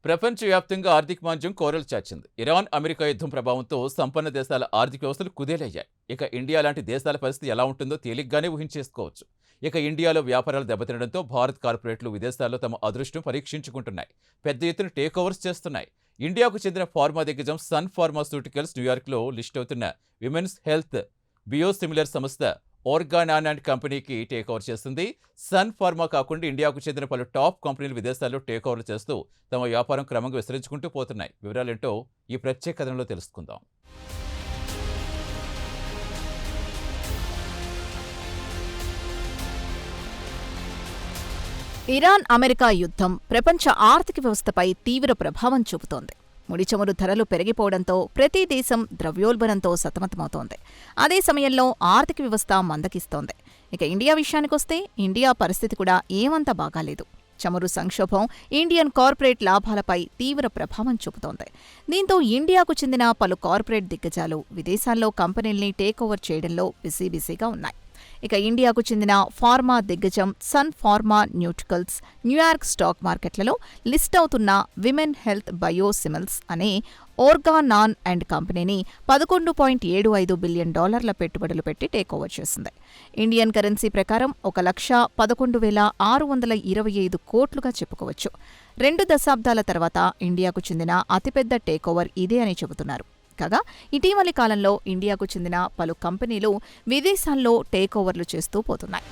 ప్రపంచవ్యాప్తంగా ఆర్థిక మాంద్యం కోరలు చాచింది. ఇరాన్, అమెరికా యుద్ధం ప్రభావంతో సంపన్న దేశాల ఆర్థిక వ్యవస్థలు కుదేలయ్యాయి. ఇక ఇండియా లాంటి దేశాల పరిస్థితి ఎలా ఉంటుందో తేలిగ్గానే ఊహించేసుకోవచ్చు. ఇక ఇండియాలో వ్యాపారాలు దెబ్బతినడంతో భారత్ కార్పొరేట్లు విదేశాల్లో తమ అదృష్టం పరీక్షించుకుంటున్నాయి. పెద్ద ఎత్తున టేక్ ఓవర్స్ చేస్తున్నాయి. ఇండియాకు చెందిన ఫార్మా దిగ్గజం సన్ ఫార్మాస్యూటికల్స్ న్యూయార్క్లో లిస్ట్ అవుతున్న విమెన్స్ హెల్త్ బియోసిమిలర్ సంస్థ ఆర్గానాన్ అండ్ కంపెనీకి టేక్ ఓవర్ చేస్తుంది. సన్ ఫార్మా కాకుండా ఇండియాకు చెందిన పలు టాప్ కంపెనీలు విదేశాల్లో టేక్ ఓవర్లు చేస్తూ తమ వ్యాపారం క్రమంగా విస్తరించుకుంటూ పోతున్నాయి. వివరాలేంటో ఈ ప్రత్యేక కథనంలో తెలుసుకుందాం. ఇరాన్ అమెరికా యుద్ధం ప్రపంచ ఆర్థిక వ్యవస్థపై తీవ్ర ప్రభావం చూపుతోంది. ముడిచమురు ధరలు పెరిగిపోవడంతో ప్రతి దేశం ద్రవ్యోల్బణంతో సతమతమవుతోంది. అదే సమయంలో ఆర్థిక వ్యవస్థ మందకిస్తోంది. ఇక ఇండియా విషయానికొస్తే ఇండియా పరిస్థితి కూడా ఏమంత బాగాలేదు. చమురు సంక్షోభం ఇండియన్ కార్పొరేట్ లాభాలపై తీవ్ర ప్రభావం చూపుతోంది. దీంతో ఇండియాకు చెందిన పలు కార్పొరేట్ దిగ్గజాలు విదేశాల్లో కంపెనీల్ని టేకోవర్ చేయడంలో బిజీగా ఉన్నాయి. ఇక ఇండియాకు చెందిన ఫార్మా దిగ్గజం సన్ ఫార్మా న్యూటికల్స్ న్యూయార్క్ స్టాక్ మార్కెట్లలో లిస్ట్ అవుతున్న విమెన్ హెల్త్ బయోసిమిల్స్ అనే ఆర్గానాన్ అండ్ కంపెనీని $11.75 బిలియన్ పెట్టుబడులు పెట్టి టేకోవర్ చేసింది. ఇండియన్ కరెన్సీ ప్రకారం 1,11,625 కోట్లుగా చెప్పుకోవచ్చు. 2 దశాబ్దాల తర్వాత ఇండియాకు చెందిన అతిపెద్ద టేకోవర్ ఇదే అని చెబుతున్నారు. కాగా ఇటీవలి కాలంలో ఇండియాకు చెందిన పలు కంపెనీలు విదేశాల్లో టేకోవర్లు చేస్తూ పోతున్నాయి.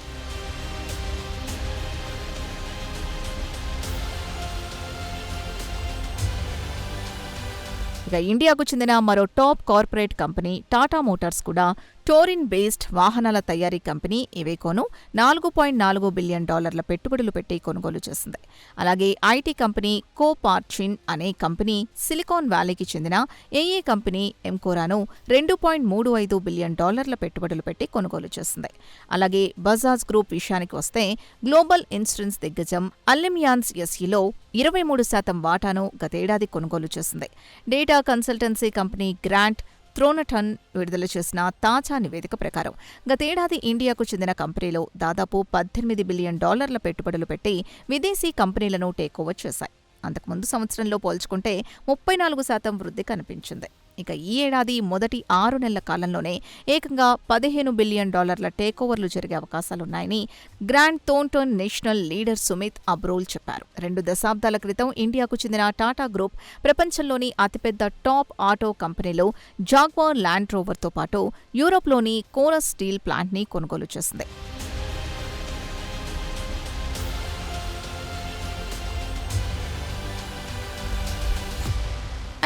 ఇక ఇండియాకు చెందిన మరో top corporate company Tata Motors కూడా టోరిన్ బేస్డ్ వాహనాల తయారీ కంపెనీ ఇవేకోను $4.4 బిలియన్ పెట్టుబడులు పెట్టి కొనుగోలు చేసింది. అలాగే ఐటీ కంపెనీ కోపార్చిన్ అనే కంపెనీ సిలికాన్ వ్యాలీకి చెందిన ఏఏ కంపెనీ ఎంకోరాను $2.35 బిలియన్ పెట్టుబడులు పెట్టి కొనుగోలు చేసింది. అలాగే బజాజ్ గ్రూప్ విషయానికి వస్తే గ్లోబల్ ఇన్సూరెన్స్ దిగ్గజం అల్లిమియాన్స్ ఎస్ఈలో 23% వాటాను గతేడాది కొనుగోలు చేసింది. డేటా కన్సల్టెన్సీ కంపెనీ గ్రాంట్ థ్రోనటన్ విడుదల చేసిన తాజా నివేదిక ప్రకారం గతేడాది ఇండియాకు చెందిన కంపెనీలో దాదాపు $18 బిలియన్ పెట్టుబడులు పెట్టి విదేశీ కంపెనీలను టేకోవర్ చేశాయి. అంతకుముందు సంవత్సరంలో పోల్చుకుంటే 34% వృద్ధి కనిపించింది. ఇక ఈ ఏడాది మొదటి 6 నెలల కాలంలోనే ఏకంగా $15 బిలియన్ టేకోవర్లు జరిగే అవకాశాలున్నాయని Grant Thornton national leader Sumit Abrol చెప్పారు. 2 దశాబ్దాల క్రితం ఇండియాకు చెందిన టాటా గ్రూప్ ప్రపంచంలోని అతిపెద్ద టాప్ ఆటో కంపెనీలో జాగ్వార్ ల్యాండ్ రోవర్తో పాటు యూరోప్లోని కోరస్ స్టీల్ ప్లాంట్ని కొనుగోలు చేసింది.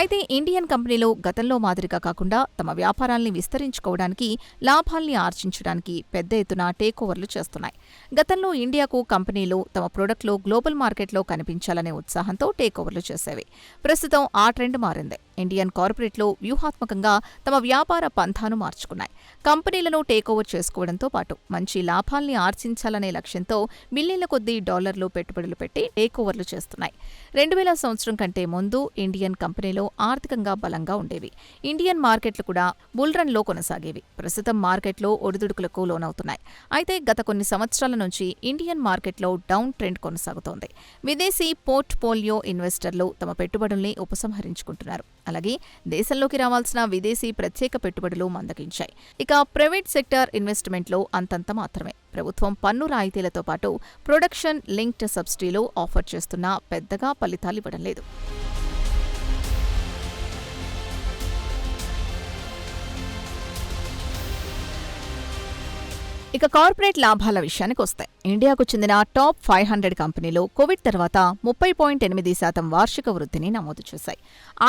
అయితే ఇండియన్ కంపెనీలు గతంలో మాదిరిగా కాకుండా తమ వ్యాపారాల్ని విస్తరించుకోవడానికి, లాభాల్ని ఆర్జించడానికి పెద్ద ఎత్తున టేకోవర్లు చేస్తున్నాయి. గతంలో ఇండియాకు కంపెనీలు తమ ప్రొడక్ట్లు గ్లోబల్ మార్కెట్లో కనిపించాలనే ఉత్సాహంతో టేకోవర్లు చేసేవి. ప్రస్తుతం ఆ ట్రెండ్ మారింది. ఇండియన్ కార్పొరేట్లు వ్యూహాత్మకంగా తమ వ్యాపార పంథాను మార్చుకున్నాయి. కంపెనీలను టేకోవర్ చేసుకోవడంతో పాటు మంచి లాభాల్ని ఆర్జించాలనే లక్ష్యంతో బిలియన్ల కొద్దీ డాలర్లు పెట్టుబడులు పెట్టి టేకోవర్లు చేస్తున్నాయి. 2000 సంవత్సరం కంటే ముందు ఇండియన్ కంపెనీలు ఆర్థికంగా బలంగా ఉండేవి. ఇండియన్ మార్కెట్లు కూడా బుల్రన్లో కొనసాగేవి. ప్రస్తుతం మార్కెట్లు ఒడిదుడుకులకు లోనవుతున్నాయి. అయితే గత కొన్ని సంవత్సరాల నుంచి ఇండియన్ మార్కెట్లో డౌన్ ట్రెండ్ కొనసాగుతోంది. విదేశీ పోర్ట్ఫోలియో ఇన్వెస్టర్లు తమ పెట్టుబడుల్ని ఉపసంహరించుకుంటున్నారు. అలాగే దేశంలోకి రావాల్సిన విదేశీ ప్రత్యేక పెట్టుబడులు మందగించాయి. ఇక ప్రైవేట్ సెక్టార్ ఇన్వెస్ట్మెంట్లో అంతంత మాత్రమే. ప్రభుత్వం పన్ను రాయితీలతో పాటు ప్రొడక్షన్ లింక్డ్ సబ్సిడీలు ఆఫర్ చేస్తున్నా పెద్దగా ఫలితాలివ్వడం లేదు. ఇక కార్పొరేట్ లాభాల విషయానికి వస్తాయి. ఇండియాకు చెందిన టాప్ 500 కంపెనీలు కోవిడ్ తర్వాత 30.8% వార్షిక వృద్ధిని నమోదు చేశాయి.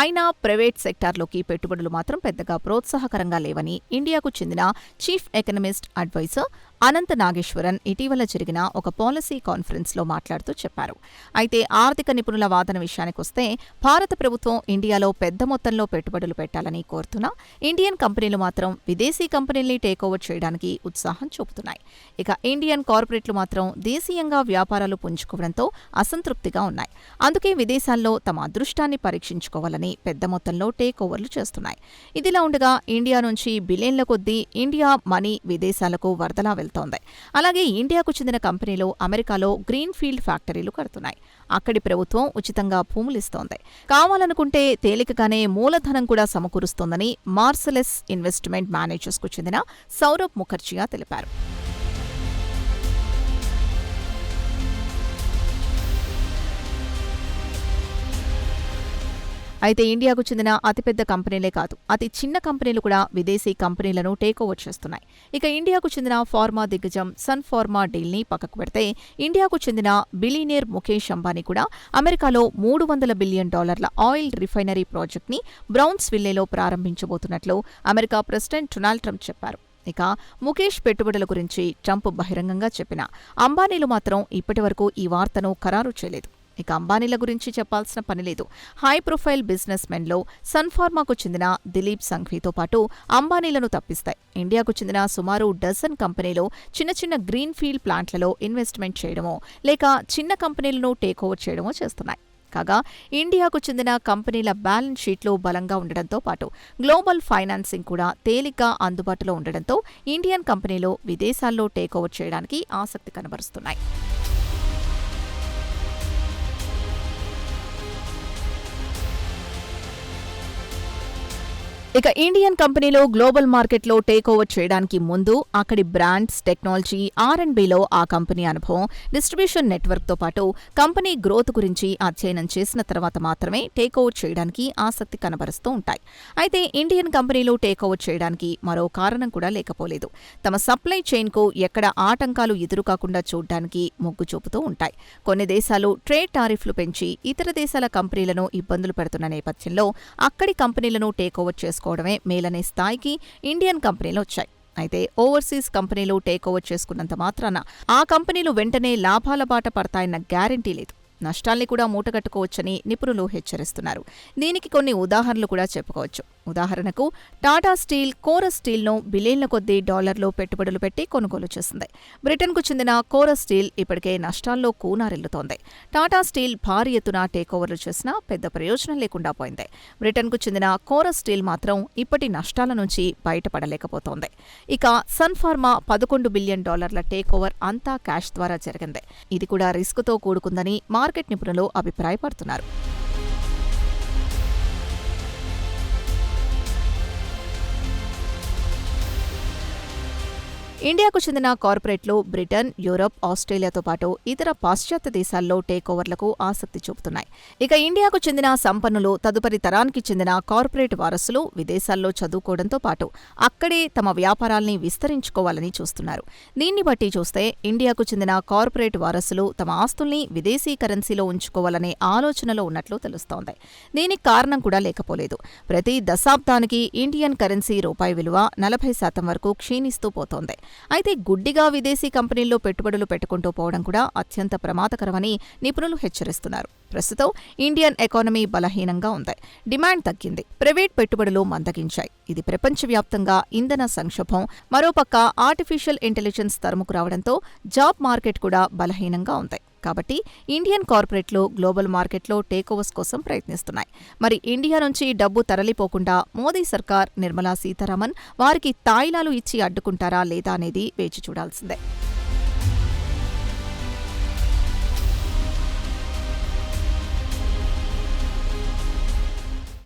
అయినా ప్రైవేట్ సెక్టార్లోకి పెట్టుబడులు మాత్రం పెద్దగా ప్రోత్సాహకరంగా లేవని ఇండియాకు చెందిన చీఫ్ ఎకనమిస్ట్ అడ్వైజర్ అనంత నాగేశ్వరన్ ఇటీవల జరిగిన ఒక పాలసీ కాన్ఫరెన్స్లో మాట్లాడుతూ చెప్పారు. అయితే ఆర్థిక నిపుణుల వాదన విషయానికొస్తే భారత ప్రభుత్వం ఇండియాలో పెద్ద మొత్తంలో పెట్టుబడులు పెట్టాలని కోరుతున్నా ఇండియన్ కంపెనీలు మాత్రం విదేశీ కంపెనీల్ని టేకోవర్ చేయడానికి ఉత్సాహం చూపుతున్నాయి. ఇక ఇండియన్ కార్పొరేట్లు మాత్రం దేశీయంగా వ్యాపారాలు పుంజుకోవడంతో అసంతృప్తిగా ఉన్నాయి. అందుకే విదేశాల్లో తమ అదృష్టాన్ని పరీక్షించుకోవాలని పెద్ద మొత్తంలో టేకోవర్లు చేస్తున్నాయి. ఇదిలా ఉండగా ఇండియా నుంచి బిలియన్ల కొద్దీ ఇండియా మనీ విదేశాలకు వరదలా వెళ్తోంది. వెళ్తోంది. అలాగే ఇండియాకు చెందిన కంపెనీలు అమెరికాలో గ్రీన్ ఫీల్డ్ ఫ్యాక్టరీలు కడుతున్నాయి. అక్కడి ప్రభుత్వం ఉచితంగా భూములిస్తోంది. కావాలనుకుంటే తేలికగానే మూలధనం కూడా సమకూరుస్తోందని మార్సెలస్ ఇన్వెస్ట్మెంట్ మేనేజర్స్కు చెందిన సౌరభ్ ముఖర్జియా తెలిపారు. అయితే ఇండియాకు చెందిన అతిపెద్ద కంపెనీలే కాదు, అతి చిన్న కంపెనీలు కూడా విదేశీ కంపెనీలను టేకోవర్ చేస్తున్నాయి. ఇక ఇండియాకు చెందిన ఫార్మా దిగ్గజం సన్ ఫార్మా డీల్ని పక్కకు పెడితే ఇండియాకు చెందిన బిలియనీర్ ముఖేష్ అంబానీ కూడా అమెరికాలో $300 బిలియన్ ఆయిల్ రిఫైనరీ ప్రాజెక్ట్ని బ్రౌన్స్విల్లేలో ప్రారంభించబోతున్నట్లు అమెరికా ప్రెసిడెంట్ డొనాల్డ్ ట్రంప్ చెప్పారు. ఇక ముఖేష్ పెట్టుబడుల గురించి ట్రంప్ బహిరంగంగా చెప్పినా అంబానీలు మాత్రం ఇప్పటివరకు ఈ వార్తను ఖరారు చేయలేదు. ఇక అంబానీల గురించి చెప్పాల్సిన పనిలేదు. హై ప్రొఫైల్ బిజినెస్ మెన్లో సన్ఫార్మాకు చెందిన దిలీప్ సంఘ్వీతో పాటు అంబానీలను తప్పిస్తాయి. ఇండియాకు చెందిన సుమారు డజన్ కంపెనీలు చిన్న చిన్న గ్రీన్ ఫీల్డ్ ప్లాంట్లలో ఇన్వెస్ట్మెంట్ చేయడమో లేక చిన్న కంపెనీలను టేకోవర్ చేయడమో చేస్తున్నాయి. కాగా ఇండియాకు చెందిన కంపెనీల బ్యాలెన్స్ షీట్లు బలంగా ఉండడంతో పాటు గ్లోబల్ ఫైనాన్సింగ్ కూడా తేలిగ్గా అందుబాటులో ఉండడంతో ఇండియన్ కంపెనీలు విదేశాల్లో టేకోవర్ చేయడానికి ఆసక్తి కనబరుస్తున్నాయి. ఇక ఇండియన్ కంపెనీలో గ్లోబల్ మార్కెట్లో టేకోవర్ చేయడానికి ముందు అక్కడి బ్రాండ్స్, టెక్నాలజీ, R&Bలో ఆ కంపెనీ అనుభవం, డిస్ట్రిబ్యూషన్ నెట్వర్క్తో పాటు కంపెనీ గ్రోత్ గురించి అధ్యయనం చేసిన తర్వాత మాత్రమే టేకోవర్ చేయడానికి ఆసక్తి కనబరుస్తూ ఉంటాయి. అయితే ఇండియన్ కంపెనీలు టేకోవర్ చేయడానికి మరో కారణం కూడా లేకపోలేదు. తమ సప్లై చైన్కు ఎక్కడ ఆటంకాలు ఎదురుకాకుండా చూడ్డానికి మొగ్గు చూపుతూ ఉంటాయి. కొన్ని దేశాలు ట్రేడ్ టారిఫ్లు పెంచి ఇతర దేశాల కంపెనీలను ఇబ్బందులు పెడుతున్న నేపథ్యంలో అక్కడి కంపెనీలను టేకోవర్ చేసుకోవడమే మేలనే స్థాయికి ఇండియన్ కంపెనీలు వచ్చాయి. అయితే ఓవర్సీస్ కంపెనీలు టేకోవర్ చేసుకున్నంత మాత్రాన ఆ కంపెనీలు వెంటనే లాభాల బాట పడతాయన్న గ్యారంటీ లేదు. నష్టాల్ని కూడా మూటగట్టుకోవచ్చని నిపుణులు హెచ్చరిస్తున్నారు. దీనికి కొన్ని ఉదాహరణలు కూడా చెప్పుకోవచ్చు. ఉదాహరణకు టాటా స్టీల్ కోరస్ స్టీల్ను బిలియన్ల కొద్దీ డాలర్లు పెట్టుబడులు పెట్టి కొనుగోలు చేసింది. బ్రిటన్కు చెందిన కోరస్ స్టీల్ ఇప్పటికే నష్టాల్లో కూనారెల్లుతోంది. టాటా స్టీల్ భారీ ఎత్తున టేకోవర్లు చేసినా పెద్ద ప్రయోజనం లేకుండా పోయింది. బ్రిటన్కు చెందిన కోరస్ స్టీల్ మాత్రం ఇప్పటి నష్టాల నుంచి బయటపడలేకపోతోంది. ఇక సన్ఫార్మా $11 బిలియన్ టేకోవర్ అంతా క్యాష్ ద్వారా జరిగింది. ఇది కూడా రిస్కుతో కూడుకుందని మార్కెట్ నిపుణులు అభిప్రాయపడుతున్నారు. ఇండియాకు చెందిన కార్పొరేట్లు బ్రిటన్, యూరప్, ఆస్ట్రేలియాతో పాటు ఇతర పాశ్చాత్య దేశాల్లో టేకోవర్లకు ఆసక్తి చూపుతున్నాయి. ఇక ఇండియాకు చెందిన సంపన్నులు తదుపరి తరానికి చెందిన కార్పొరేట్ వారసులు విదేశాల్లో చదువుకోవడంతో పాటు అక్కడే తమ వ్యాపారాల్ని విస్తరించుకోవాలని చూస్తున్నారు. దీన్ని బట్టి చూస్తే ఇండియాకు చెందిన కార్పొరేట్ వారసులు తమ ఆస్తుల్ని విదేశీ కరెన్సీలో ఉంచుకోవాలనే ఆలోచనలో ఉన్నట్లు తెలుస్తోంది. దీనికి కారణం కూడా లేకపోలేదు. ప్రతి దశాబ్దానికి ఇండియన్ కరెన్సీ రూపాయి విలువ 40% వరకు క్షీణిస్తూ పోతోంది. అయితే గుడ్డిగా విదేశీ కంపెనీల్లో పెట్టుబడులు పెట్టుకుంటూ పోవడం కూడా అత్యంత ప్రమాదకరమని నిపుణులు హెచ్చరిస్తున్నారు. ప్రస్తుతం ఇండియన్ ఎకానమీ బలహీనంగా ఉంది. డిమాండ్ తగ్గింది. ప్రైవేట్ పెట్టుబడులు మందగించాయి. ఇది ప్రపంచవ్యాప్తంగా ఇంధన సంక్షోభం, మరోపక్క ఆర్టిఫిషియల్ ఇంటెలిజెన్స్ తరుముకు రావడంతో జాబ్ మార్కెట్ కూడా బలహీనంగా ఉంది. కాబట్టి ఇండియన్ కార్పొరేట్లు గ్లోబల్ మార్కెట్లో టేకోవర్స్ కోసం ప్రయత్నిస్తున్నాయి. మరి ఇండియా నుంచి డబ్బు తరలిపోకుండా మోదీ సర్కార్, నిర్మలా సీతారామన్ వారికి తాయిలాలు ఇచ్చి అడ్డుకుంటారా లేదా అనేది వేచి చూడాల్సిందే.